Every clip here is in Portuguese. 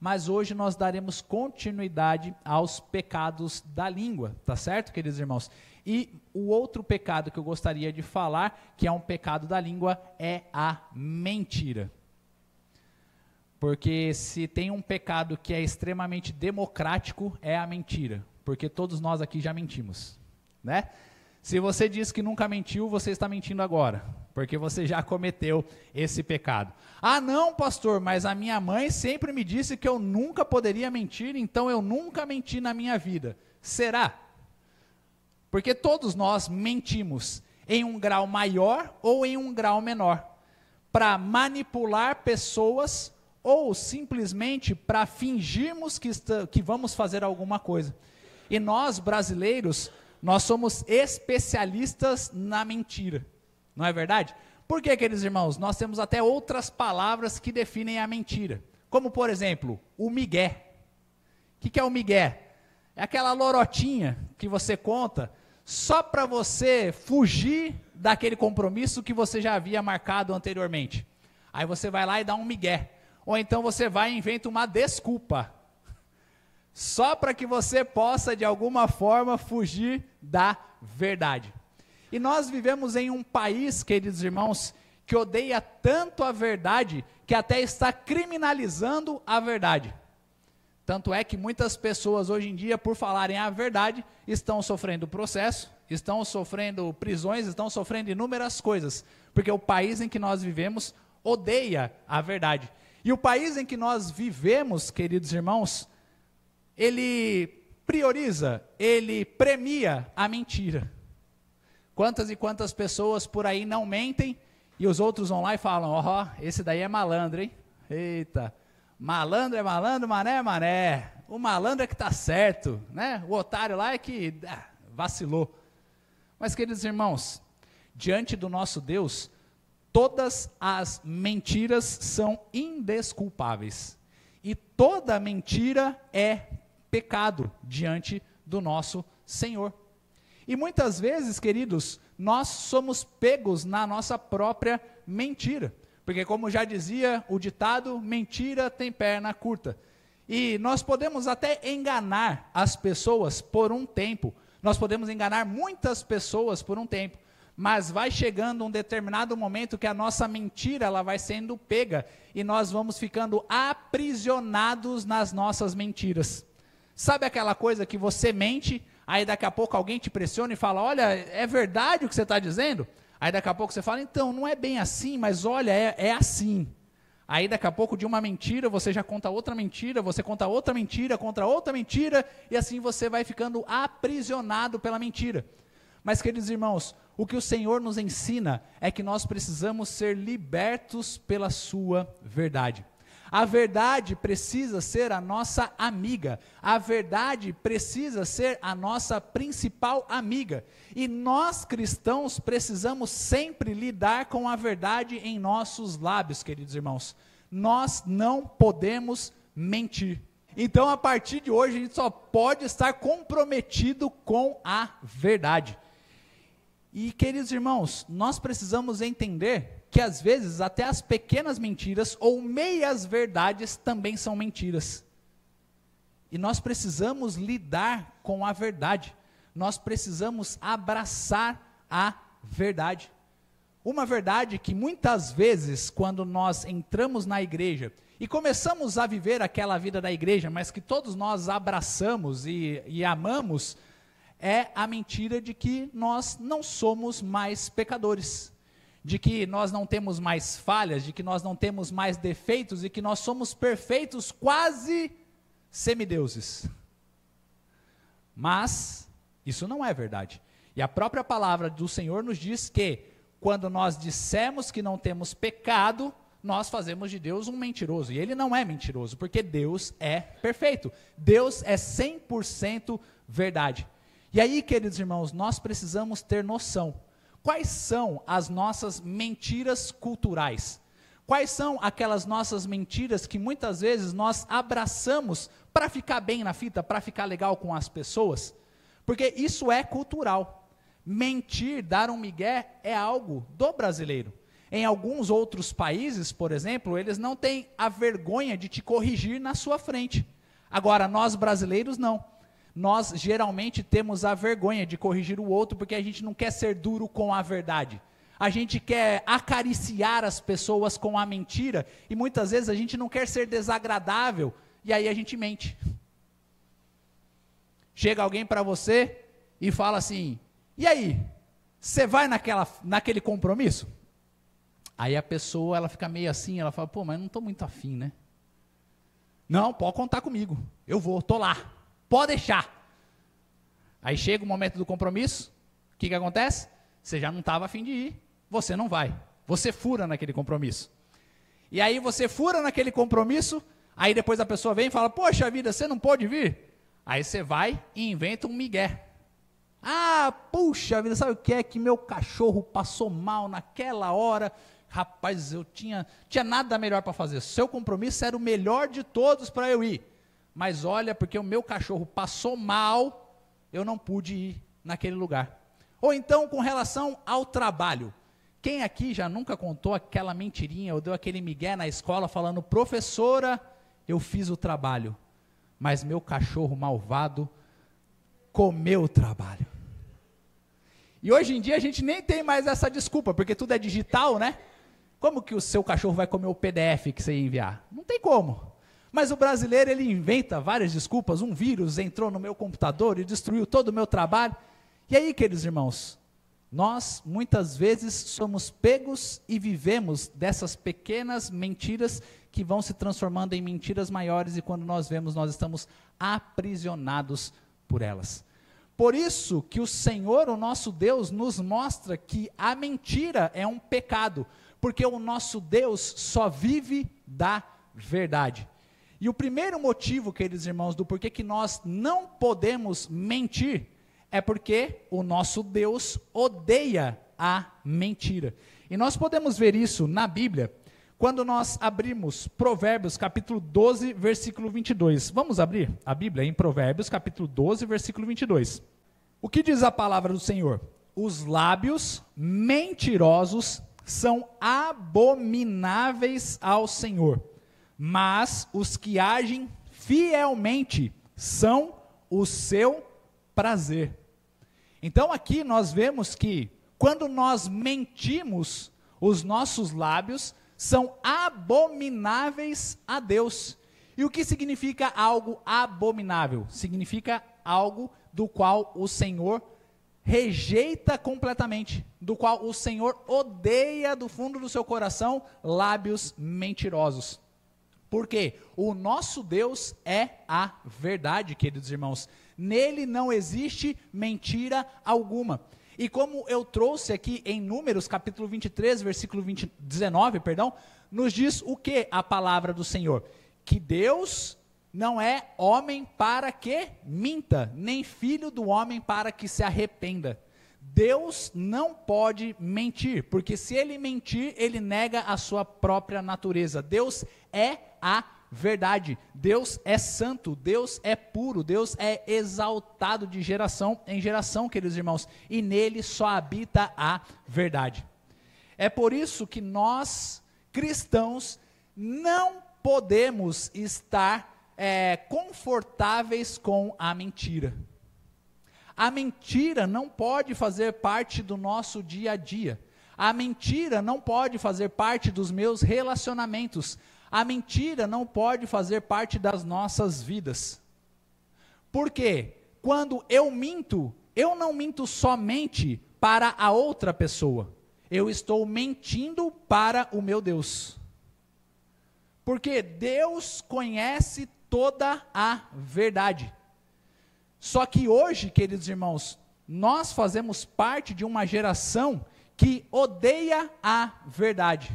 mas hoje nós daremos continuidade aos pecados da língua, tá certo, queridos irmãos? E o outro pecado que eu gostaria de falar, que é um pecado da língua, é a mentira. Porque se tem um pecado que é extremamente democrático, é a mentira. Porque todos nós aqui já mentimos, né? Se você diz que nunca mentiu, você está mentindo agora, porque você já cometeu esse pecado. Ah, não, pastor, mas a minha mãe sempre me disse que eu nunca poderia mentir, então eu nunca menti na minha vida. Será? Porque todos nós mentimos em um grau maior ou em um grau menor, para pessoas ou simplesmente para fingirmos que vamos fazer alguma coisa. E nós, brasileiros, nós somos especialistas na mentira, não é verdade? Por que, queridos irmãos? Nós temos até outras palavras que definem a mentira, como por exemplo, o migué. O que é o migué? É aquela lorotinha que você conta só para você fugir daquele compromisso que você já havia marcado anteriormente. Aí você vai lá e dá um migué. Ou então você vai e inventa uma desculpa, só para que você possa de alguma forma fugir da verdade. E nós vivemos em um país, queridos irmãos, que odeia tanto a verdade, que até está criminalizando a verdade. Tanto é que muitas pessoas hoje em dia, por falarem a verdade, estão sofrendo processo, estão sofrendo prisões, estão sofrendo inúmeras coisas, porque o país em que nós vivemos odeia a verdade. E o país em que nós vivemos, queridos irmãos, ele prioriza, ele premia a mentira. Quantas e quantas pessoas por aí não mentem, e os outros vão lá e falam, ó, esse daí é malandro, hein? Eita, malandro é malandro, mané é mané. O malandro é que está certo, né? O otário lá é que vacilou. Mas, queridos irmãos, diante do nosso Deus, todas as mentiras são indesculpáveis. E toda mentira é pecado diante do nosso Senhor. E muitas vezes, queridos, nós somos pegos na nossa própria mentira. Porque como já dizia o ditado, mentira tem perna curta. E nós podemos até enganar as pessoas por um tempo. Nós podemos enganar muitas pessoas por um tempo. Mas vai chegando um determinado momento que a nossa mentira ela vai sendo pega e nós vamos ficando aprisionados nas nossas mentiras. Sabe aquela coisa que você mente, aí daqui a pouco alguém te pressiona e fala, olha, é verdade o que você está dizendo? Aí daqui a pouco você fala, então, não é bem assim, mas olha, é assim. Aí daqui a pouco de uma mentira você já conta outra mentira, você conta outra mentira, contra outra mentira, e assim você vai ficando aprisionado pela mentira. Mas, queridos irmãos, o que o Senhor nos ensina é que nós precisamos ser libertos pela sua verdade. A verdade precisa ser a nossa amiga, a verdade precisa ser a nossa principal amiga. E nós cristãos precisamos sempre lidar com a verdade em nossos lábios, queridos irmãos. Nós não podemos mentir. Então, a partir de hoje, a gente só pode estar comprometido com a verdade. E, queridos irmãos, nós precisamos entender que às vezes até as pequenas mentiras ou meias verdades também são mentiras. E nós precisamos lidar com a verdade. Nós precisamos abraçar a verdade. Uma verdade que muitas vezes, quando nós entramos na igreja e começamos a viver aquela vida da igreja, mas que todos nós abraçamos e amamos, é a mentira de que nós não somos mais pecadores, de que nós não temos mais falhas, de que nós não temos mais defeitos e que nós somos perfeitos, quase semideuses. Mas isso não é verdade. E a própria palavra do Senhor nos diz que quando nós dissemos que não temos pecado, nós fazemos de Deus um mentiroso. E Ele não é mentiroso, porque Deus é perfeito. Deus é 100% verdade. E aí, queridos irmãos, nós precisamos ter noção. Quais são as nossas mentiras culturais? Quais são aquelas nossas mentiras que muitas vezes nós abraçamos para ficar bem na fita, para ficar legal com as pessoas? Porque isso é cultural. Mentir, dar um migué é algo do brasileiro. Em alguns outros países, por exemplo, eles não têm a vergonha de te corrigir na sua frente. Agora, nós brasileiros não. Nós geralmente temos a vergonha de corrigir o outro porque a gente não quer ser duro com a verdade. A gente quer acariciar as pessoas com a mentira e muitas vezes a gente não quer ser desagradável e aí a gente mente. Chega alguém para você e fala assim: e aí, você vai naquele compromisso? Aí a pessoa, ela fica meio assim, ela fala: pô, mas eu não estou muito afim, né? Não, pode contar comigo, eu vou, estou lá, pode deixar. Aí chega o momento do compromisso, o que acontece? Você já não estava afim de ir, você não vai, você fura naquele compromisso. E aí você fura naquele compromisso, aí depois a pessoa vem e fala: poxa vida, você não pode vir? Aí você vai e inventa um migué. Ah, puxa vida, sabe o que é? Que meu cachorro passou mal naquela hora. Rapaz, eu tinha nada melhor para fazer. Seu compromisso era o melhor de todos para eu ir. Mas olha, porque o meu cachorro passou mal, eu não pude ir naquele lugar. Ou então, com relação ao trabalho. Quem aqui já nunca contou aquela mentirinha, ou deu aquele migué na escola falando: professora, eu fiz o trabalho, mas meu cachorro malvado comeu o trabalho. E hoje em dia a gente nem tem mais essa desculpa, porque tudo é digital, né? Como que o seu cachorro vai comer o PDF que você ia enviar? Não tem como. Mas o brasileiro, ele inventa várias desculpas. Um vírus entrou no meu computador e destruiu todo o meu trabalho. E aí, queridos irmãos, nós muitas vezes somos pegos e vivemos dessas pequenas mentiras que vão se transformando em mentiras maiores, e quando nós vemos, nós estamos aprisionados por elas. Por isso que o Senhor, o nosso Deus, nos mostra que a mentira é um pecado, porque o nosso Deus só vive da verdade. E o primeiro motivo, queridos irmãos, do porquê que nós não podemos mentir, é porque o nosso Deus odeia a mentira. E nós podemos ver isso na Bíblia, quando nós abrimos Provérbios capítulo 12, versículo 22. Vamos abrir a Bíblia em Provérbios capítulo 12, versículo 22. O que diz a palavra do Senhor? Os lábios mentirosos são abomináveis ao Senhor, mas os que agem fielmente são o seu prazer. Então aqui nós vemos que quando nós mentimos, os nossos lábios são abomináveis a Deus. E o que significa algo abominável? Significa algo do qual o Senhor rejeita completamente, do qual o Senhor odeia do fundo do seu coração lábios mentirosos. Porque o nosso Deus é a verdade, queridos irmãos. Nele não existe mentira alguma. E como eu trouxe aqui em Números, capítulo 23, versículo 19, nos diz o que a palavra do Senhor? Que Deus não é homem para que minta, nem filho do homem para que se arrependa. Deus não pode mentir, porque se ele mentir, ele nega a sua própria natureza. Deus é a verdade, Deus é santo, Deus é puro, Deus é exaltado de geração em geração, queridos irmãos, e nele só habita a verdade. É por isso que nós, cristãos, não podemos estar confortáveis com a mentira. A mentira não pode fazer parte do nosso dia a dia. A mentira não pode fazer parte dos meus relacionamentos. A mentira não pode fazer parte das nossas vidas. Por quê? Quando eu minto, eu não minto somente para a outra pessoa. Eu estou mentindo para o meu Deus. Porque Deus conhece toda a verdade. Só que hoje, queridos irmãos, nós fazemos parte de uma geração que odeia a verdade.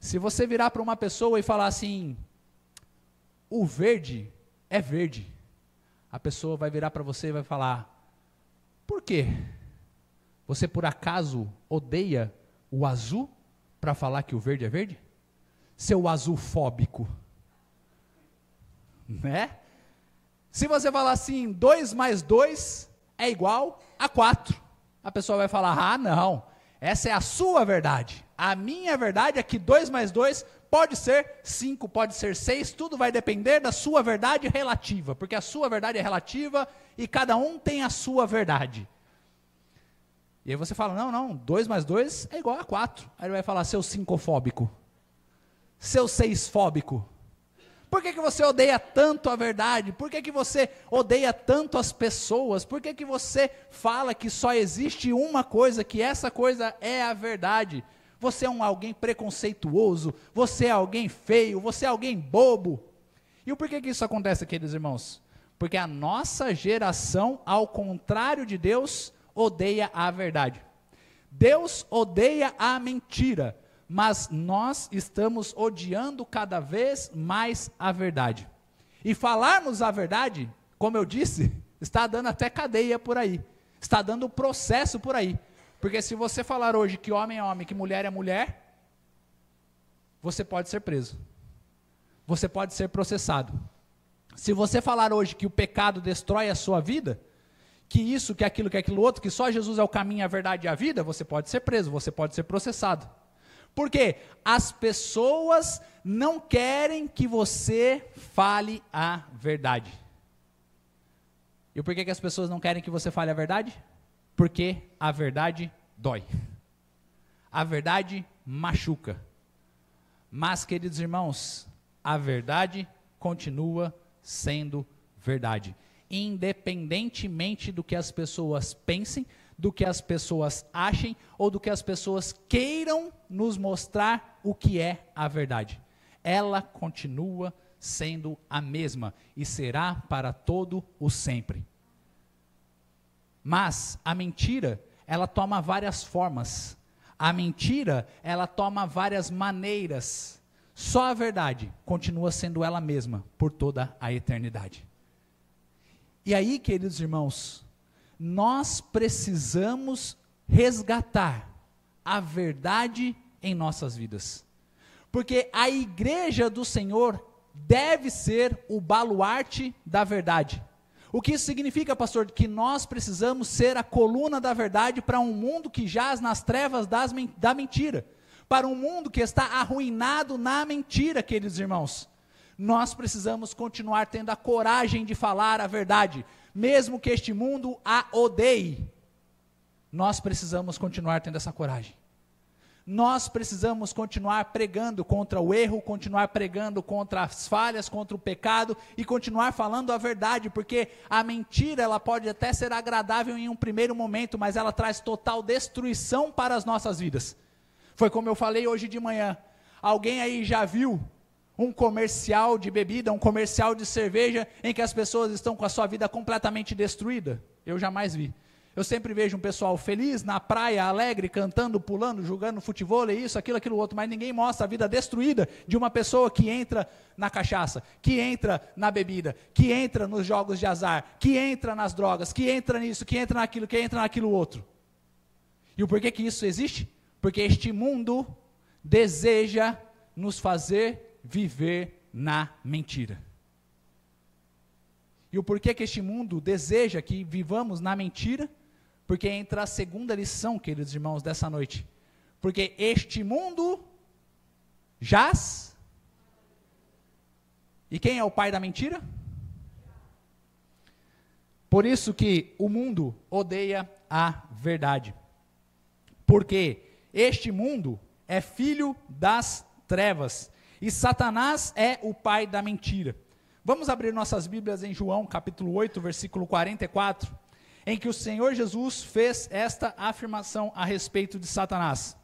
Se você virar para uma pessoa e falar assim: o verde é verde, a pessoa vai virar para você e vai falar: por quê? Você por acaso odeia o azul para falar que o verde é verde? Seu azulfóbico, né? Se você falar assim, 2 mais 2 é igual a 4, a pessoa vai falar: ah, não, essa é a sua verdade, A minha verdade é que 2 mais 2 pode ser 5, pode ser 6, tudo vai depender da sua verdade relativa, porque a sua verdade é relativa e cada um tem a sua verdade. E aí você fala, não, 2 mais 2 é igual a 4. Aí ele vai falar, seu 5-fóbico, seu 6-fóbico. Por que você odeia tanto a verdade? Por que você odeia tanto as pessoas? Por que você fala que só existe uma coisa, que essa coisa é a verdade? Você é alguém preconceituoso, você é alguém feio, você é alguém bobo. E o porquê que isso acontece, queridos irmãos? Porque a nossa geração, ao contrário de Deus, odeia a verdade. Deus odeia a mentira, mas nós estamos odiando cada vez mais a verdade. E falarmos a verdade, como eu disse, está dando até cadeia por aí, está dando processo por aí. Porque se você falar hoje que homem é homem, que mulher é mulher, você pode ser preso. Você pode ser processado. Se você falar hoje que o pecado destrói a sua vida, que isso, que aquilo outro, que só Jesus é o caminho, a verdade e a vida, você pode ser preso, você pode ser processado. Por quê? As pessoas não querem que você fale a verdade. E por que as pessoas não querem que você fale a verdade? Porque a verdade dói. A verdade machuca. Mas, queridos irmãos, a verdade continua sendo verdade. Independentemente do que as pessoas pensem, do que as pessoas achem, ou do que as pessoas queiram nos mostrar o que é a verdade. Ela continua sendo a mesma e será para todo o sempre. Mas a mentira, ela toma várias formas. A mentira, ela toma várias maneiras. Só a verdade continua sendo ela mesma por toda a eternidade. E aí, queridos irmãos, nós precisamos resgatar a verdade em nossas vidas. Porque a igreja do Senhor deve ser o baluarte da verdade. O que isso significa, pastor? Que nós precisamos ser a coluna da verdade para um mundo que jaz nas trevas da mentira. Para um mundo que está arruinado na mentira, queridos irmãos. Nós precisamos continuar tendo a coragem de falar a verdade, mesmo que este mundo a odeie. Nós precisamos continuar tendo essa coragem. Nós precisamos continuar pregando contra o erro, continuar pregando contra as falhas, contra o pecado e continuar falando a verdade, porque a mentira, ela pode até ser agradável em um primeiro momento, mas ela traz total destruição para as nossas vidas. Foi como eu falei hoje de manhã. Alguém aí já viu um comercial de bebida, um comercial de cerveja, em que as pessoas estão com a sua vida completamente destruída? Eu jamais vi. Eu sempre vejo um pessoal feliz, na praia, alegre, cantando, pulando, jogando futebol, isso, aquilo outro, mas ninguém mostra a vida destruída de uma pessoa que entra na cachaça, que entra na bebida, que entra nos jogos de azar, que entra nas drogas, que entra nisso, que entra naquilo outro. E o porquê que isso existe? Porque este mundo deseja nos fazer viver na mentira. E o porquê que este mundo deseja que vivamos na mentira? Porque entra a segunda lição, queridos irmãos, dessa noite. Porque este mundo jaz. E quem é o pai da mentira? Por isso que o mundo odeia a verdade. Porque este mundo é filho das trevas. E Satanás é o pai da mentira. Vamos abrir nossas Bíblias em João, capítulo 8, versículo 44, em que o Senhor Jesus fez esta afirmação a respeito de Satanás.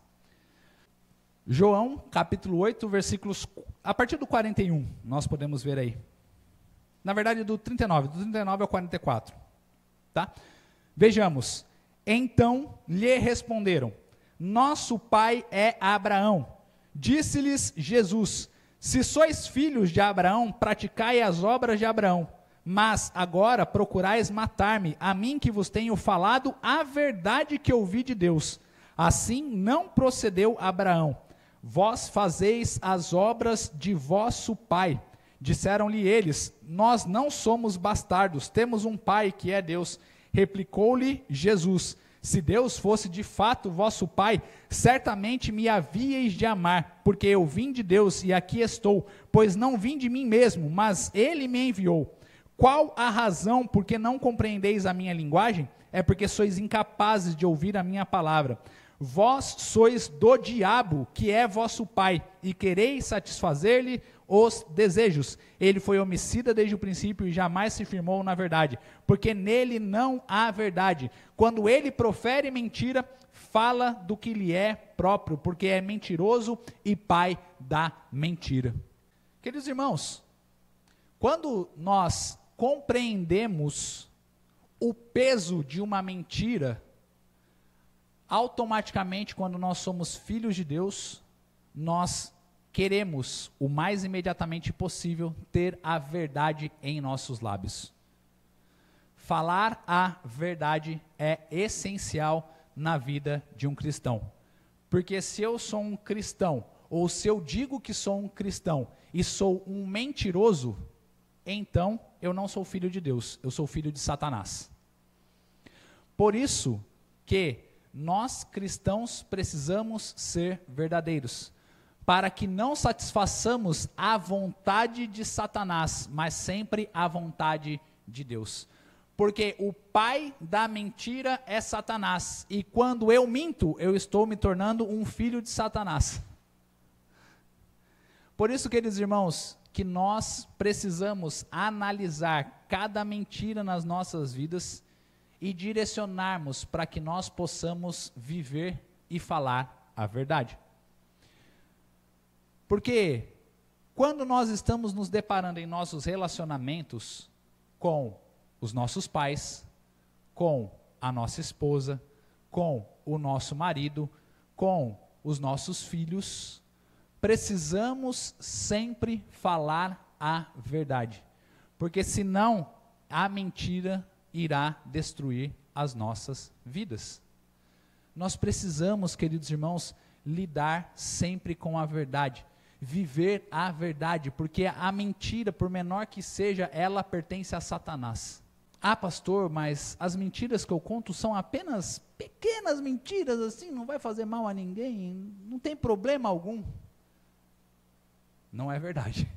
João, capítulo 8, versículos, a partir do 41, nós podemos ver aí. Na verdade, do 39 ao 44. Tá? Vejamos. Então lhe responderam: nosso pai é Abraão. Disse-lhes Jesus: se sois filhos de Abraão, praticai as obras de Abraão. Mas agora procurais matar-me, a mim que vos tenho falado a verdade que ouvi de Deus. Assim não procedeu Abraão. Vós fazeis as obras de vosso pai. Disseram-lhe eles: nós não somos bastardos, temos um pai que é Deus. Replicou-lhe Jesus: Se Deus fosse de fato vosso Pai, certamente me havíeis de amar, porque eu vim de Deus e aqui estou, pois não vim de mim mesmo, mas Ele me enviou. Qual a razão por que não compreendeis a minha linguagem? É porque sois incapazes de ouvir a minha palavra. Vós sois do diabo, que é vosso pai, e quereis satisfazer-lhe os desejos. Ele foi homicida desde o princípio e jamais se firmou na verdade, porque nele não há verdade. Quando ele profere mentira, fala do que lhe é próprio, porque é mentiroso e pai da mentira. Queridos irmãos, quando nós compreendemos o peso de uma mentira, automaticamente, quando nós somos filhos de Deus, nós queremos, o mais imediatamente possível, ter a verdade em nossos lábios. Falar a verdade é essencial na vida de um cristão. Porque se eu sou um cristão, ou se eu digo que sou um cristão e sou um mentiroso, então eu não sou filho de Deus, eu sou filho de Satanás. Por isso que nós cristãos precisamos ser verdadeiros, para que não satisfaçamos a vontade de Satanás, mas sempre a vontade de Deus. Porque o pai da mentira é Satanás, e quando eu minto, eu estou me tornando um filho de Satanás. Por isso, queridos irmãos, que nós precisamos analisar cada mentira nas nossas vidas e direcionarmos para que nós possamos viver e falar a verdade. Porque quando nós estamos nos deparando em nossos relacionamentos com os nossos pais, com a nossa esposa, com o nosso marido, com os nossos filhos, precisamos sempre falar a verdade, porque senão a mentira irá destruir as nossas vidas. Nós precisamos, queridos irmãos, lidar sempre com a verdade, viver a verdade, porque a mentira, por menor que seja, ela pertence a Satanás. Ah, pastor, mas as mentiras que eu conto são apenas pequenas mentiras, assim, não vai fazer mal a ninguém, não tem problema algum. Não é verdade.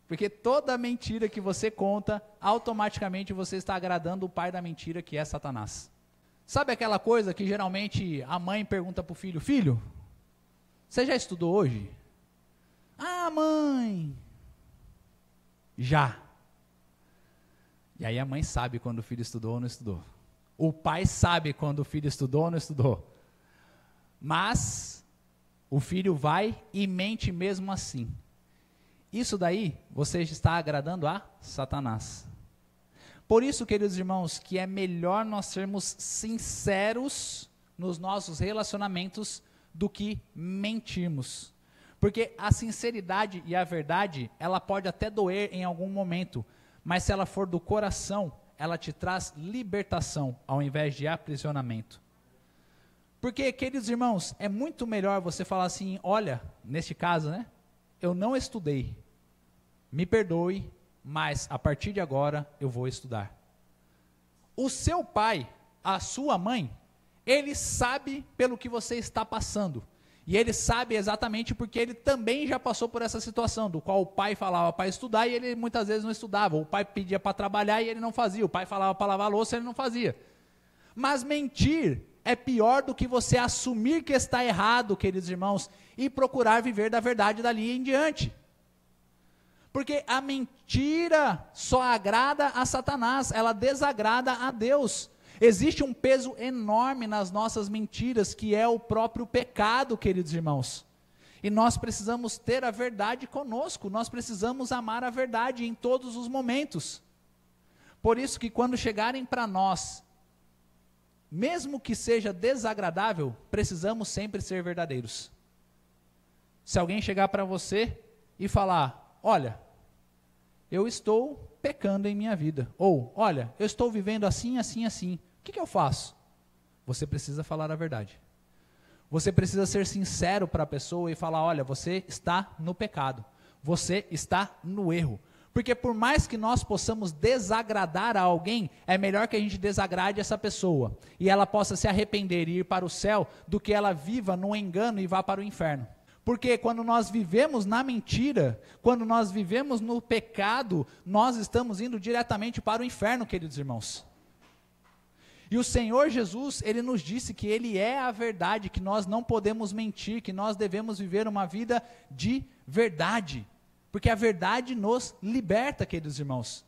Porque toda mentira que você conta, automaticamente você está agradando o pai da mentira, que é Satanás. Sabe aquela coisa que geralmente a mãe pergunta para o filho: filho, você já estudou hoje? Ah, mãe, já. E aí a mãe sabe quando o filho estudou ou não estudou. O pai sabe quando o filho estudou ou não estudou. Mas o filho vai e mente mesmo assim. Isso daí, você está agradando a Satanás. Por isso, queridos irmãos, que é melhor nós sermos sinceros nos nossos relacionamentos do que mentirmos. Porque a sinceridade e a verdade, ela pode até doer em algum momento, mas se ela for do coração, ela te traz libertação, ao invés de aprisionamento. Porque, queridos irmãos, é muito melhor você falar assim: olha, neste caso, né? Eu não estudei, me perdoe, mas a partir de agora eu vou estudar. O seu pai, a sua mãe, ele sabe pelo que você está passando. E ele sabe exatamente porque ele também já passou por essa situação, do qual o pai falava para estudar e ele muitas vezes não estudava. O pai pedia para trabalhar e ele não fazia. O pai falava para lavar a louça e ele não fazia. Mas mentir é pior do que você assumir que está errado, queridos irmãos, e procurar viver da verdade dali em diante. Porque a mentira só agrada a Satanás, ela desagrada a Deus. Existe um peso enorme nas nossas mentiras, que é o próprio pecado, queridos irmãos. E nós precisamos ter a verdade conosco, nós precisamos amar a verdade em todos os momentos. Por isso que quando chegarem para nós, mesmo que seja desagradável, precisamos sempre ser verdadeiros. Se alguém chegar para você e falar: olha, eu estou pecando em minha vida, ou olha, eu estou vivendo assim, assim, assim, o que eu faço? Você precisa falar a verdade. Você precisa ser sincero para a pessoa e falar: olha, você está no pecado, você está no erro. Porque por mais que nós possamos desagradar a alguém, é melhor que a gente desagrade essa pessoa, e ela possa se arrepender e ir para o céu, do que ela viva no engano e vá para o inferno. Porque quando nós vivemos na mentira, quando nós vivemos no pecado, nós estamos indo diretamente para o inferno, queridos irmãos. E o Senhor Jesus, Ele nos disse que Ele é a verdade, que nós não podemos mentir, que nós devemos viver uma vida de verdade, porque a verdade nos liberta, queridos irmãos.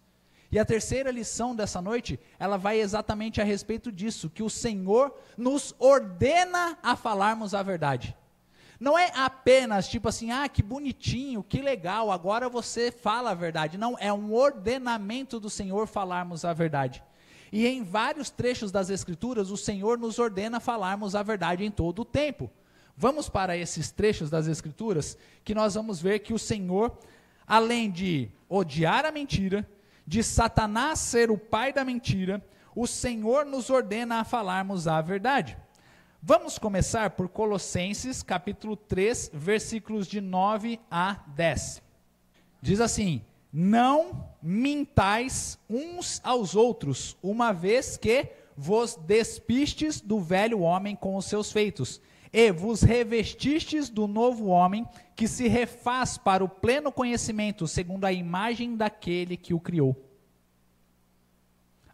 E a terceira lição dessa noite, ela vai exatamente a respeito disso, que o Senhor nos ordena a falarmos a verdade. Não é apenas tipo assim, que bonitinho, que legal, agora você fala a verdade. Não, é um ordenamento do Senhor falarmos a verdade. E em vários trechos das Escrituras, o Senhor nos ordena falarmos a verdade em todo o tempo. Vamos para esses trechos das Escrituras, que nós vamos ver que o Senhor, além de odiar a mentira, de Satanás ser o pai da mentira, o Senhor nos ordena a falarmos a verdade. Vamos começar por Colossenses, capítulo 3, versículos de 9 a 10. Diz assim: não mintais uns aos outros, uma vez que vos despistes do velho homem com os seus feitos, e vos revestistes do novo homem, que se refaz para o pleno conhecimento, segundo a imagem daquele que o criou.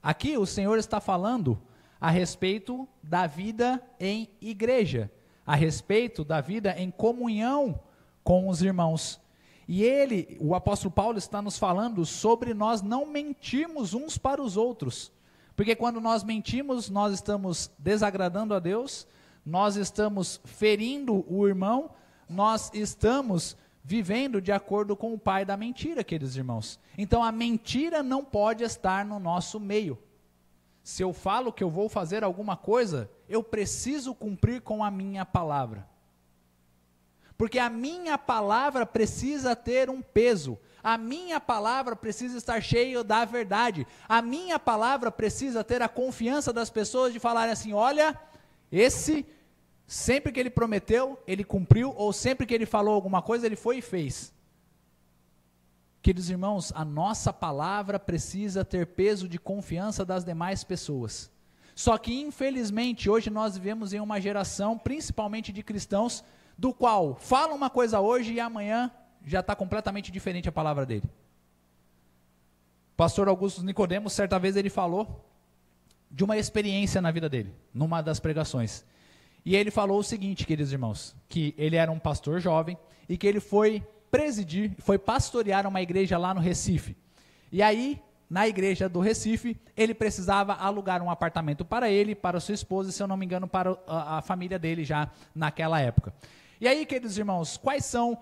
Aqui o Senhor está falando a respeito da vida em igreja, a respeito da vida em comunhão com os irmãos. E o apóstolo Paulo está nos falando sobre nós não mentirmos uns para os outros, porque quando nós mentimos, nós estamos desagradando a Deus, nós estamos ferindo o irmão, nós estamos vivendo de acordo com o pai da mentira, queridos irmãos. Então a mentira não pode estar no nosso meio. Se eu falo que eu vou fazer alguma coisa, eu preciso cumprir com a minha palavra. Porque a minha palavra precisa ter um peso, a minha palavra precisa estar cheia da verdade, a minha palavra precisa ter a confiança das pessoas de falarem assim, olha, sempre que ele prometeu, ele cumpriu, ou sempre que ele falou alguma coisa, ele foi e fez. Queridos irmãos, a nossa palavra precisa ter peso de confiança das demais pessoas. Só que infelizmente hoje nós vivemos em uma geração, principalmente de cristãos, do qual fala uma coisa hoje e amanhã já está completamente diferente a palavra dele. Pastor Augusto Nicodemos, certa vez ele falou de uma experiência na vida dele, numa das pregações. E ele falou o seguinte, queridos irmãos, que ele era um pastor jovem e que ele foi pastorear uma igreja lá no Recife. E aí, na igreja do Recife, ele precisava alugar um apartamento para ele, para sua esposa e, se eu não me engano, para a família dele já naquela época. E aí, queridos irmãos, quais são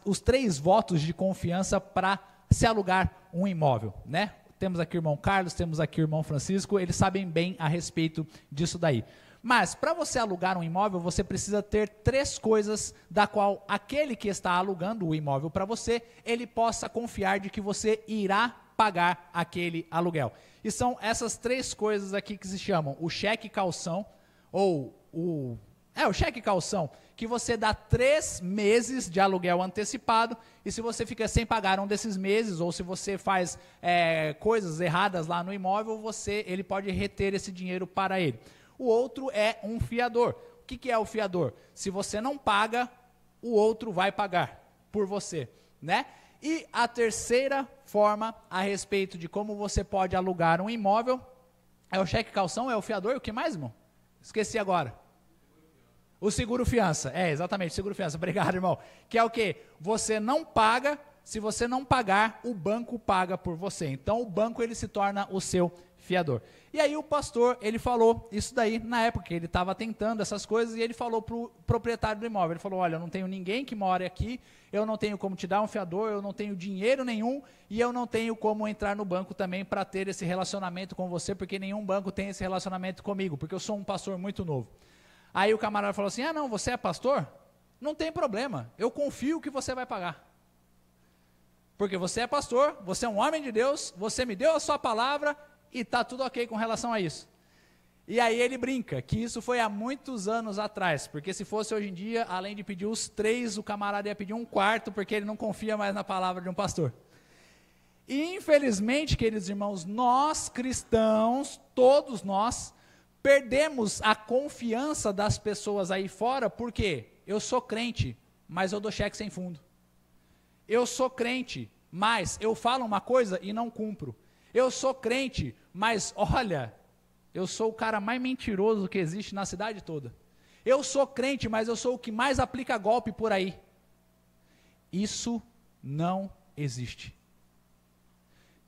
os 3 votos de confiança para se alugar um imóvel, né? Temos aqui o irmão Carlos, temos aqui o irmão Francisco, eles sabem bem a respeito disso daí. Mas, para você alugar um imóvel, você precisa ter 3 coisas da qual aquele que está alugando o imóvel para você, ele possa confiar de que você irá pagar aquele aluguel. E são essas 3 coisas aqui que se chamam o cheque calção, ou o cheque calção, que você dá 3 meses de aluguel antecipado, e se você fica sem pagar um desses meses, ou se você faz coisas erradas lá no imóvel, ele pode reter esse dinheiro para ele. O outro é um fiador. O que é o fiador? Se você não paga, o outro vai pagar por você, né? E a terceira forma a respeito de como você pode alugar um imóvel é o cheque calção, é o fiador, e o que mais, irmão? Esqueci agora. O seguro fiança, exatamente, seguro fiança, obrigado, irmão. Que é o quê? Você não paga, se você não pagar, o banco paga por você. Então o banco ele se torna o seu fiador. E aí o pastor, ele falou isso daí na época, ele estava tentando essas coisas, e ele falou para o proprietário do imóvel, ele falou, olha, eu não tenho ninguém que more aqui, eu não tenho como te dar um fiador, eu não tenho dinheiro nenhum, e eu não tenho como entrar no banco também para ter esse relacionamento com você, porque nenhum banco tem esse relacionamento comigo, porque eu sou um pastor muito novo. Aí o camarada falou assim, não, você é pastor? Não tem problema, eu confio que você vai pagar. Porque você é pastor, você é um homem de Deus, você me deu a sua palavra, e está tudo ok com relação a isso. E aí ele brinca, que isso foi há muitos anos atrás, porque se fosse hoje em dia, além de pedir os 3, o camarada ia pedir um 4, porque ele não confia mais na palavra de um pastor. E infelizmente, queridos irmãos, nós cristãos, todos nós, perdemos a confiança das pessoas aí fora, porque eu sou crente, mas eu dou cheque sem fundo. Eu sou crente, mas eu falo uma coisa e não cumpro. Eu sou crente, mas olha, eu sou o cara mais mentiroso que existe na cidade toda. Eu sou crente, mas eu sou o que mais aplica golpe por aí. Isso não existe.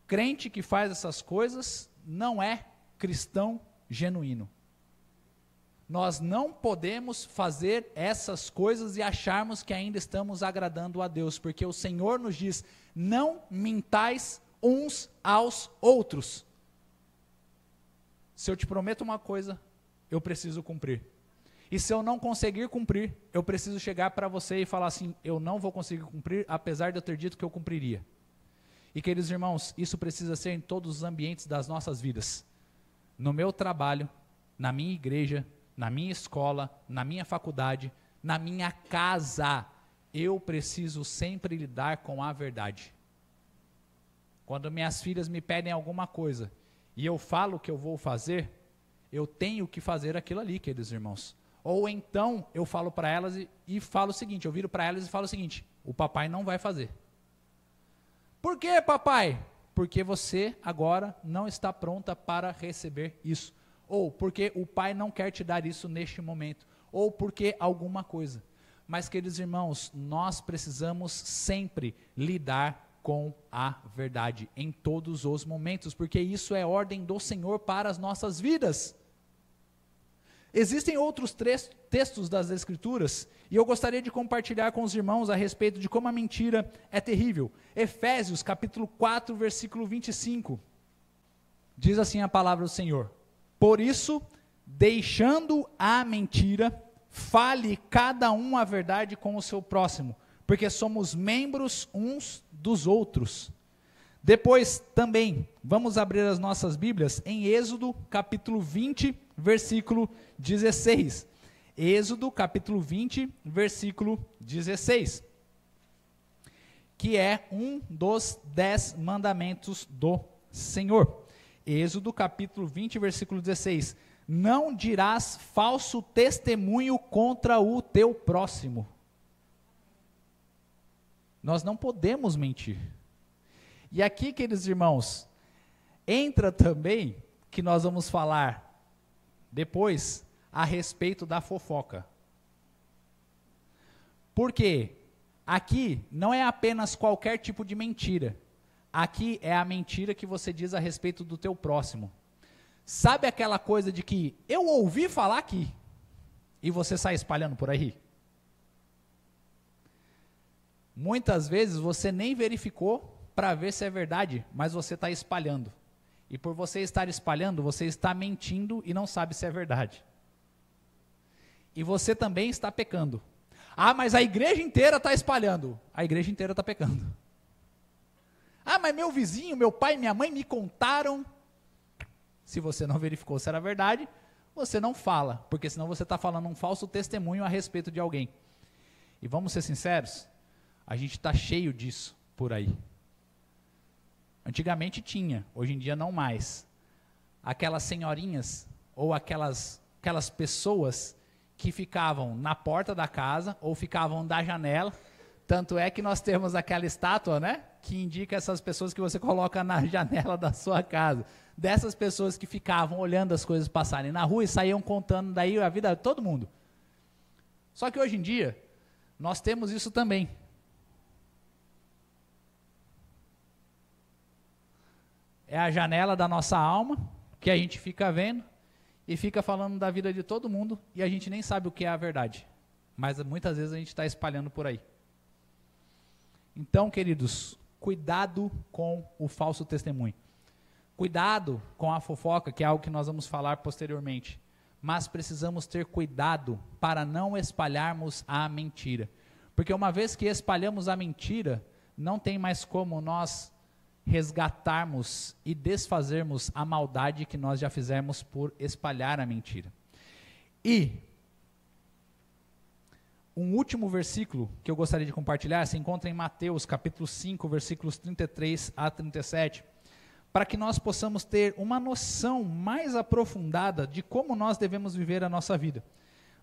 Crente que faz essas coisas não é cristão genuíno. Nós não podemos fazer essas coisas e acharmos que ainda estamos agradando a Deus, porque o Senhor nos diz: não mintais uns aos outros. Se eu te prometo uma coisa, eu preciso cumprir. E se eu não conseguir cumprir, eu preciso chegar para você e falar assim: eu não vou conseguir cumprir, apesar de eu ter dito que eu cumpriria. E queridos irmãos, isso precisa ser em todos os ambientes das nossas vidas. No meu trabalho, na minha igreja, na minha escola, na minha faculdade, na minha casa, eu preciso sempre lidar com a verdade. Quando minhas filhas me pedem alguma coisa e eu falo o que eu vou fazer, eu tenho que fazer aquilo ali, queridos irmãos. Ou então eu falo para elas e falo o seguinte, eu viro para elas e falo o seguinte: o papai não vai fazer. Por quê, papai? Porque você agora não está pronta para receber isso. Ou porque o pai não quer te dar isso neste momento. Ou porque alguma coisa. Mas, queridos irmãos, nós precisamos sempre lidar com a verdade em todos os momentos, porque isso é ordem do Senhor para as nossas vidas. Existem outros textos das Escrituras, e eu gostaria de compartilhar com os irmãos a respeito de como a mentira é terrível. Efésios, capítulo 4, versículo 25, diz assim a palavra do Senhor: por isso, deixando a mentira, fale cada um a verdade com o seu próximo, porque somos membros uns dos outros. Depois também, vamos abrir as nossas Bíblias em Êxodo, capítulo 20, versículo 16. Êxodo, capítulo 20, versículo 16. Que é um dos 10 mandamentos do Senhor. Êxodo, capítulo 20, versículo 16. Não dirás falso testemunho contra o teu próximo. Nós não podemos mentir. E aqui, queridos irmãos, entra também que nós vamos falar depois a respeito da fofoca. Porque aqui não é apenas qualquer tipo de mentira. Aqui é a mentira que você diz a respeito do teu próximo. Sabe aquela coisa de que eu ouvi falar aqui e você sai espalhando por aí? Muitas vezes você nem verificou para ver se é verdade, mas você está espalhando. E por você estar espalhando, você está mentindo e não sabe se é verdade. E você também está pecando. Ah, mas a igreja inteira está espalhando. A igreja inteira está pecando. Ah, mas meu vizinho, meu pai, minha mãe me contaram. Se você não verificou se era verdade, você não fala, porque senão você está falando um falso testemunho a respeito de alguém. E vamos ser sinceros, a gente está cheio disso por aí. Antigamente tinha, hoje em dia não mais. Aquelas senhorinhas ou aquelas pessoas que ficavam na porta da casa ou ficavam da janela. Tanto é que nós temos aquela estátua, né, que indica essas pessoas que você coloca na janela da sua casa. Dessas pessoas que ficavam olhando as coisas passarem na rua e saíam contando daí a vida de todo mundo. Só que hoje em dia, nós temos isso também. É a janela da nossa alma, que a gente fica vendo e fica falando da vida de todo mundo e a gente nem sabe o que é a verdade. Mas muitas vezes a gente está espalhando por aí. Então, queridos, cuidado com o falso testemunho. Cuidado com a fofoca, que é algo que nós vamos falar posteriormente. Mas precisamos ter cuidado para não espalharmos a mentira. Porque uma vez que espalhamos a mentira, não tem mais como nós resgatarmos e desfazermos a maldade que nós já fizemos por espalhar a mentira. E um último versículo que eu gostaria de compartilhar, se encontra em Mateus capítulo 5, versículos 33 a 37, para que nós possamos ter uma noção mais aprofundada de como nós devemos viver a nossa vida.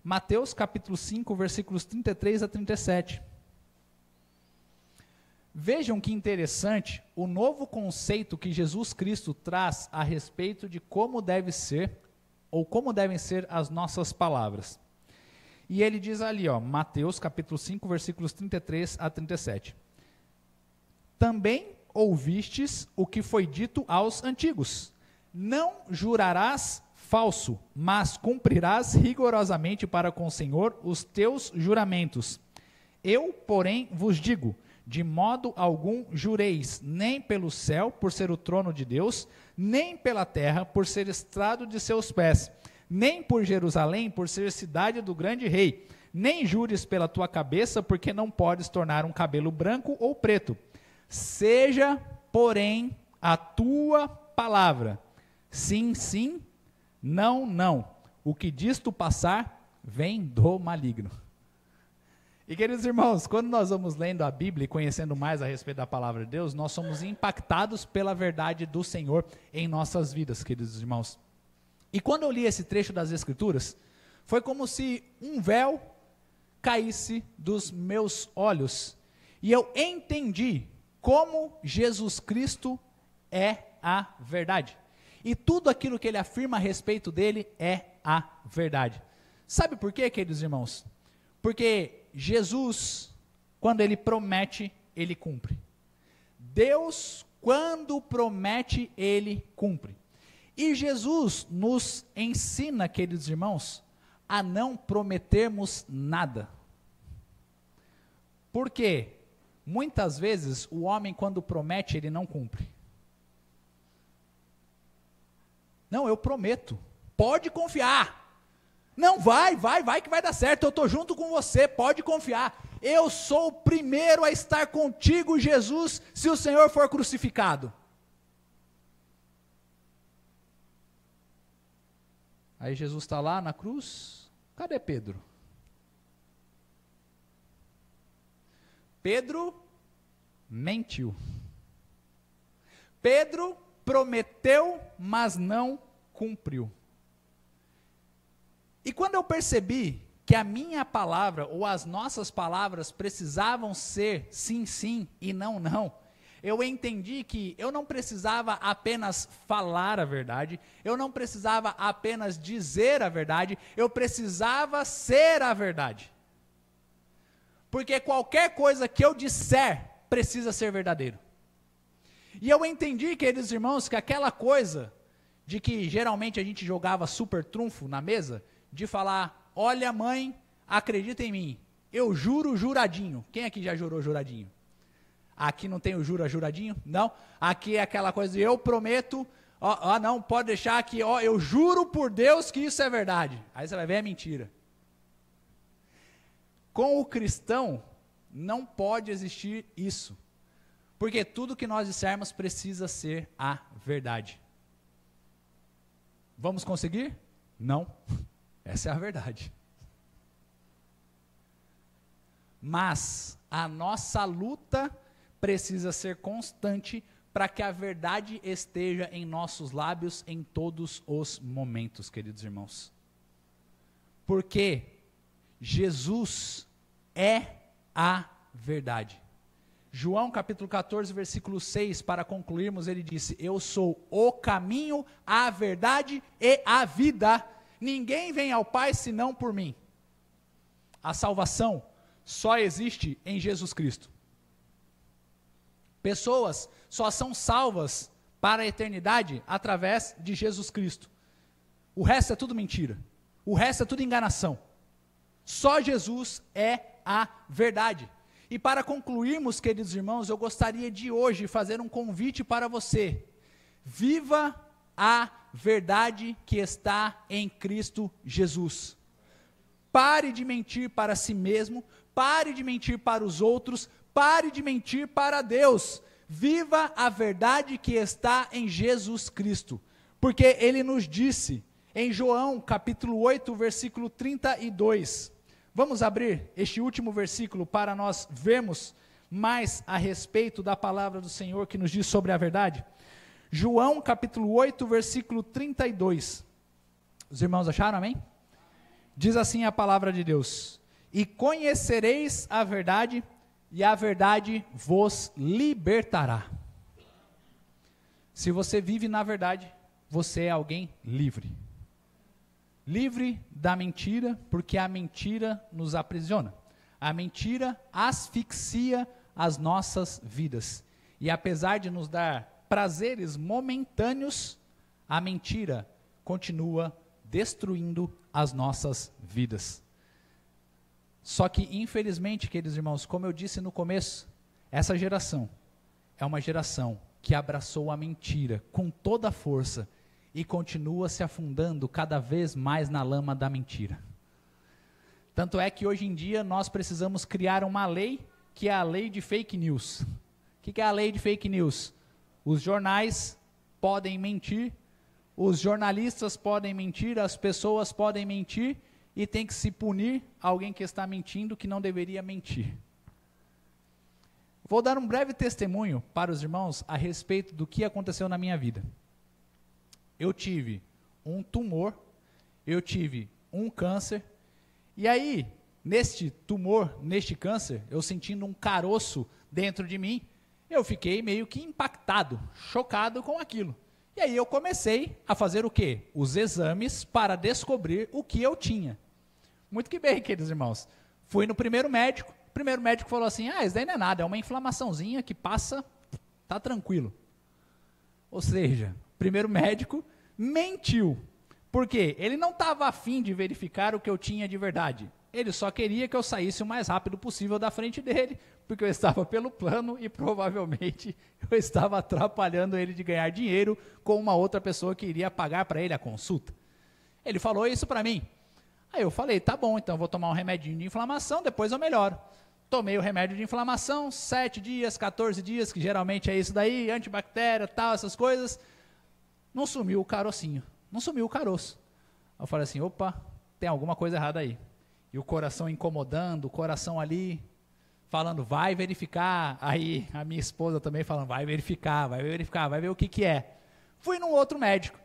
Mateus capítulo 5, versículos 33 a 37. Vejam que interessante o novo conceito que Jesus Cristo traz a respeito de como deve ser, ou como devem ser as nossas palavras. E ele diz ali, Mateus capítulo 5, versículos 33 a 37. Também ouvistes o que foi dito aos antigos: não jurarás falso, mas cumprirás rigorosamente para com o Senhor os teus juramentos. Eu, porém, vos digo, de modo algum jureis, nem pelo céu, por ser o trono de Deus, nem pela terra, por ser estrado de seus pés, nem por Jerusalém, por ser cidade do grande rei, nem jures pela tua cabeça, porque não podes tornar um cabelo branco ou preto. Seja, porém, a tua palavra, sim, sim, não, não. O que disto passar, vem do maligno. E, queridos irmãos, quando nós vamos lendo a Bíblia e conhecendo mais a respeito da palavra de Deus, nós somos impactados pela verdade do Senhor em nossas vidas, queridos irmãos. E quando eu li esse trecho das Escrituras, foi como se um véu caísse dos meus olhos, e eu entendi como Jesus Cristo é a verdade. E tudo aquilo que ele afirma a respeito dele é a verdade. Sabe por quê, queridos irmãos? Porque Jesus, quando ele promete, ele cumpre. Deus, quando promete, ele cumpre. E Jesus nos ensina, queridos irmãos, a não prometermos nada. Por quê? Muitas vezes o homem, quando promete, ele não cumpre. Não, eu prometo, pode confiar. Não, vai que vai dar certo, eu estou junto com você, pode confiar. Eu sou o primeiro a estar contigo, Jesus, se o Senhor for crucificado. Aí Jesus está lá na cruz, cadê Pedro? Pedro mentiu. Pedro prometeu, mas não cumpriu. E quando eu percebi que a minha palavra, ou as nossas palavras, precisavam ser sim, sim e não, não, eu entendi que eu não precisava apenas falar a verdade, eu não precisava apenas dizer a verdade, eu precisava ser a verdade. Porque qualquer coisa que eu disser precisa ser verdadeiro. E eu entendi, queridos irmãos, que aquela coisa de que geralmente a gente jogava super trunfo na mesa, de falar, olha mãe, acredita em mim, eu juro juradinho. Quem aqui já jurou juradinho? Aqui não tem o juradinho? Não? Aqui é aquela coisa de eu prometo, não, pode deixar que, eu juro por Deus que isso é verdade. Aí você vai ver, é mentira. Com o cristão, não pode existir isso. Porque tudo que nós dissermos precisa ser a verdade. Vamos conseguir? Não. Essa é a verdade. Mas a nossa luta precisa ser constante para que a verdade esteja em nossos lábios em todos os momentos, queridos irmãos. Porque Jesus é a verdade. João capítulo 14, versículo 6, para concluirmos, ele disse, eu sou o caminho, a verdade e a vida. Ninguém vem ao Pai senão por mim. A salvação só existe em Jesus Cristo. Pessoas só são salvas para a eternidade através de Jesus Cristo. O resto é tudo mentira. O resto é tudo enganação. Só Jesus é a verdade. E para concluirmos, queridos irmãos, eu gostaria de hoje fazer um convite para você. Viva a verdade que está em Cristo Jesus. Pare de mentir para si mesmo, pare de mentir para os outros, pare de mentir para Deus. Viva a verdade que está em Jesus Cristo. Porque Ele nos disse, em João capítulo 8, versículo 32, Vamos abrir este último versículo para nós vermos mais a respeito da palavra do Senhor que nos diz sobre a verdade. João capítulo 8, versículo 32. Os irmãos acharam, amém? Diz assim a palavra de Deus: e conhecereis a verdade, e a verdade vos libertará. Se você vive na verdade, você é alguém livre. Livre da mentira, porque a mentira nos aprisiona. A mentira asfixia as nossas vidas. E apesar de nos dar prazeres momentâneos, a mentira continua destruindo as nossas vidas. Só que, infelizmente, queridos irmãos, como eu disse no começo, essa geração é uma geração que abraçou a mentira com toda a força e continua se afundando cada vez mais na lama da mentira. Tanto é que hoje em dia nós precisamos criar uma lei, que é a lei de fake news. O que é a lei de fake news? Os jornais podem mentir, os jornalistas podem mentir, as pessoas podem mentir, e tem que se punir alguém que está mentindo, que não deveria mentir. Vou dar um breve testemunho para os irmãos a respeito do que aconteceu na minha vida. Eu tive um tumor, eu tive um câncer, e aí, neste tumor, neste câncer, eu sentindo um caroço dentro de mim, eu fiquei meio que impactado, chocado com aquilo. E aí eu comecei a fazer o quê? Os exames para descobrir o que eu tinha. Muito que bem, queridos irmãos. Fui no primeiro médico, o primeiro médico falou assim, isso daí não é nada, é uma inflamaçãozinha que passa, tá tranquilo. Ou seja, o primeiro médico mentiu. Por quê? Ele não estava afim de verificar o que eu tinha de verdade. Ele só queria que eu saísse o mais rápido possível da frente dele, porque eu estava pelo plano e provavelmente eu estava atrapalhando ele de ganhar dinheiro com uma outra pessoa que iria pagar para ele a consulta. Ele falou isso para mim. Aí eu falei, tá bom, então eu vou tomar um remedinho de inflamação, depois eu melhoro. Tomei o remédio de inflamação, 7 dias, 14 dias, que geralmente é isso daí, antibactéria, tal, essas coisas. Não sumiu o carocinho, não sumiu o caroço. Eu falei assim, opa, tem alguma coisa errada aí. E o coração incomodando, o coração ali, falando, vai verificar. Aí a minha esposa também falando, vai verificar, vai ver o que é. Fui num outro médico.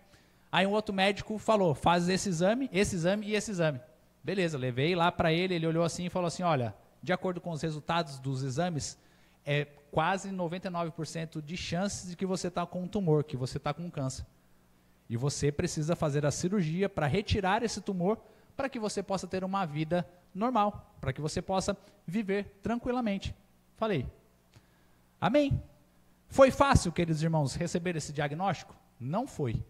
Aí um outro médico falou, faz esse exame e esse exame. Beleza, levei lá para ele, ele olhou assim e falou assim, olha, de acordo com os resultados dos exames, é quase 99% de chances de que você está com um tumor, que você está com um câncer. E você precisa fazer a cirurgia para retirar esse tumor, para que você possa ter uma vida normal, para que você possa viver tranquilamente. Falei, amém. Foi fácil, queridos irmãos, receber esse diagnóstico? Não foi.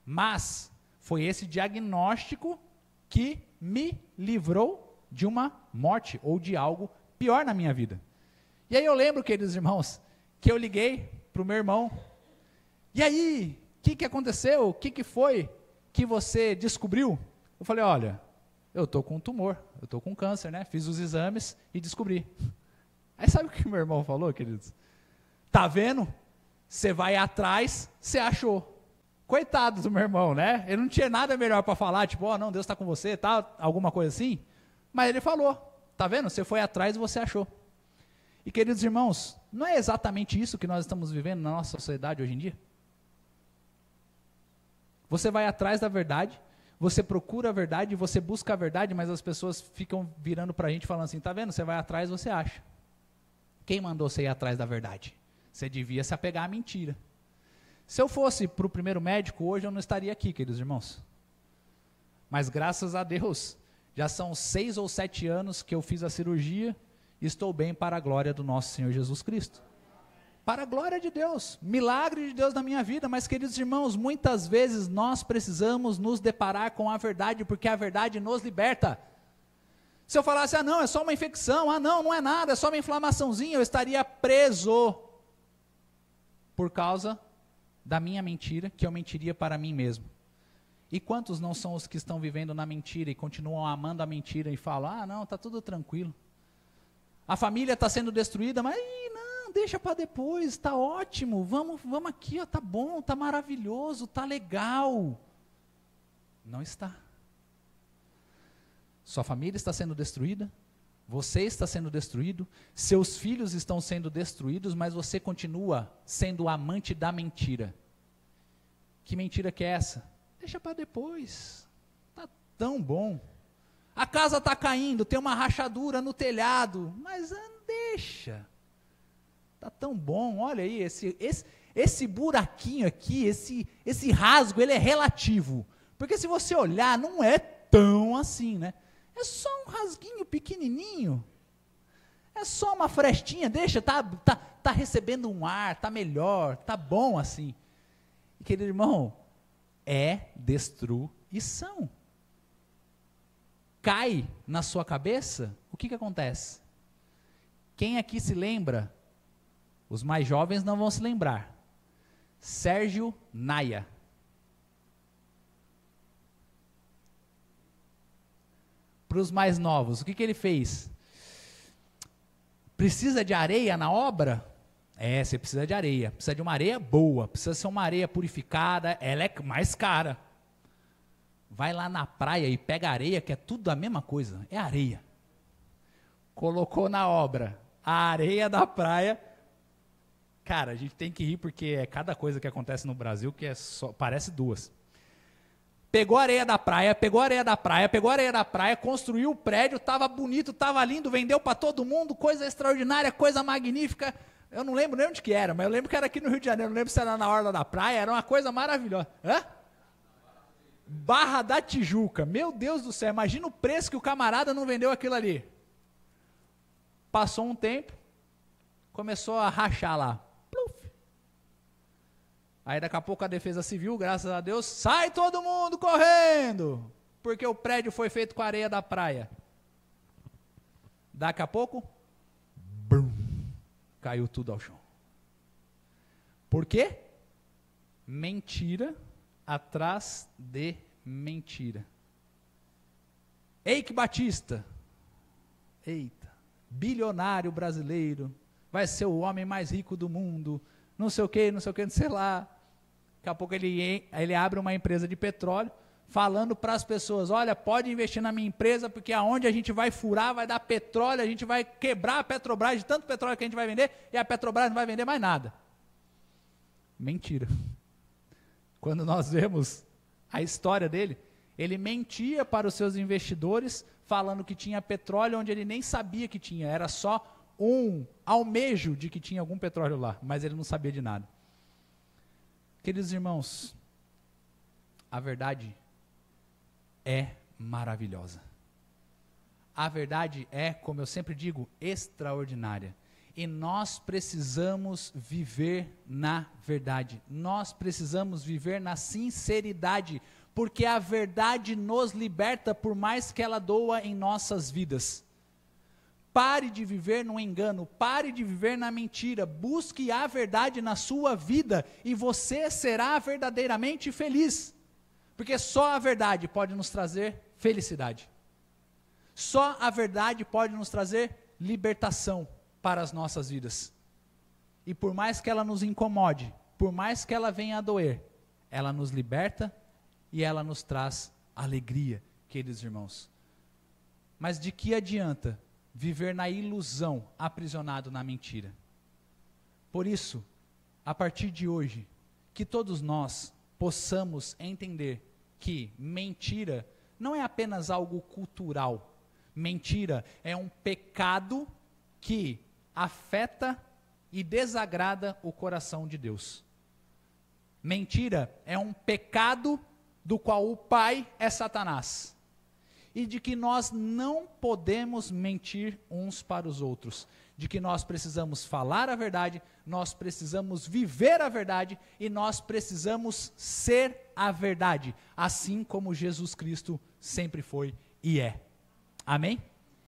Mas foi esse diagnóstico que me livrou de uma morte ou de algo pior na minha vida. E aí eu lembro, queridos irmãos, que eu liguei para o meu irmão. E aí, o que aconteceu? O que foi que você descobriu? Eu falei, olha, eu estou com um tumor, eu estou com câncer, né? Fiz os exames e descobri. Aí sabe o que meu irmão falou, queridos? Tá vendo? Você vai atrás, você achou. Coitado do meu irmão, né? Ele não tinha nada melhor para falar, tipo, não, Deus está com você, tal, alguma coisa assim. Mas ele falou, tá vendo? Você foi atrás e você achou. E queridos irmãos, não é exatamente isso que nós estamos vivendo na nossa sociedade hoje em dia? Você vai atrás da verdade, você procura a verdade, você busca a verdade, mas as pessoas ficam virando para a gente falando assim, tá vendo? Você vai atrás, você acha. Quem mandou você ir atrás da verdade? Você devia se apegar à mentira. Se eu fosse para o primeiro médico, hoje eu não estaria aqui, queridos irmãos. Mas graças a Deus, já são 6 ou 7 anos que eu fiz a cirurgia e estou bem para a glória do nosso Senhor Jesus Cristo. Para a glória de Deus, milagre de Deus na minha vida, mas queridos irmãos, muitas vezes nós precisamos nos deparar com a verdade, porque a verdade nos liberta. Se eu falasse, não, é só uma infecção, não é nada, é só uma inflamaçãozinha, eu estaria preso por causa da minha mentira, que eu mentiria para mim mesmo. E quantos não são os que estão vivendo na mentira e continuam amando a mentira e falam, não, está tudo tranquilo. A família está sendo destruída, mas não, deixa para depois, está ótimo, vamos aqui, está bom, está maravilhoso, está legal. Não está. Sua família está sendo destruída, você está sendo destruído, seus filhos estão sendo destruídos, mas você continua sendo o amante da mentira. Que mentira que é essa? Deixa para depois, está tão bom. A casa está caindo, tem uma rachadura no telhado, mas deixa, está tão bom. Olha aí, esse buraquinho aqui, esse rasgo, ele é relativo, porque se você olhar, não é tão assim, né? É só um rasguinho pequenininho, é só uma frestinha, deixa, tá recebendo um ar, tá melhor, tá bom assim. E, querido irmão, é destruição. Cai na sua cabeça, o que acontece? Quem aqui se lembra? Os mais jovens não vão se lembrar. Sérgio Naia. Para os mais novos, o que ele fez? Precisa de areia na obra? Você precisa de areia. Precisa de uma areia boa, precisa ser uma areia purificada, ela é mais cara. Vai lá na praia e pega areia, que é tudo a mesma coisa, é areia. Colocou na obra a areia da praia. Cara, a gente tem que rir porque é cada coisa que acontece no Brasil que parece duas. Pegou a areia da praia, construiu o prédio, estava bonito, estava lindo, vendeu para todo mundo, coisa extraordinária, coisa magnífica. Eu não lembro nem onde que era, mas eu lembro que era aqui no Rio de Janeiro, não lembro se era na orla da praia, era uma coisa maravilhosa. Barra da Tijuca, meu Deus do céu, imagina o preço que o camarada não vendeu aquilo ali. Passou um tempo, começou a rachar lá. Aí daqui a pouco a Defesa Civil, graças a Deus, sai todo mundo correndo, porque o prédio foi feito com a areia da praia. Daqui a pouco, brum, caiu tudo ao chão. Por quê? Mentira atrás de mentira. Eike Batista, eita, bilionário brasileiro, vai ser o homem mais rico do mundo, não sei o que, não sei lá. Daqui a pouco ele abre uma empresa de petróleo, falando para as pessoas, olha, pode investir na minha empresa, porque aonde a gente vai furar, vai dar petróleo, a gente vai quebrar a Petrobras, de tanto petróleo que a gente vai vender, e a Petrobras não vai vender mais nada. Mentira. Quando nós vemos a história dele, ele mentia para os seus investidores, falando que tinha petróleo onde ele nem sabia que tinha, era só um almejo de que tinha algum petróleo lá, mas ele não sabia de nada. Queridos irmãos, a verdade é maravilhosa. A verdade é, como eu sempre digo, extraordinária. E nós precisamos viver na verdade. Nós precisamos viver na sinceridade, porque a verdade nos liberta, por mais que ela doa em nossas vidas. Pare de viver no engano, pare de viver na mentira, busque a verdade na sua vida e você será verdadeiramente feliz, porque só a verdade pode nos trazer felicidade, só a verdade pode nos trazer libertação para as nossas vidas, e por mais que ela nos incomode, por mais que ela venha a doer, ela nos liberta e ela nos traz alegria, queridos irmãos. Mas de que adianta viver na ilusão, aprisionado na mentira? Por isso, a partir de hoje, que todos nós possamos entender que mentira não é apenas algo cultural. Mentira é um pecado que afeta e desagrada o coração de Deus. Mentira é um pecado do qual o pai é Satanás. E de que nós não podemos mentir uns para os outros, de que nós precisamos falar a verdade, nós precisamos viver a verdade e nós precisamos ser a verdade, assim como Jesus Cristo sempre foi e é. Amém?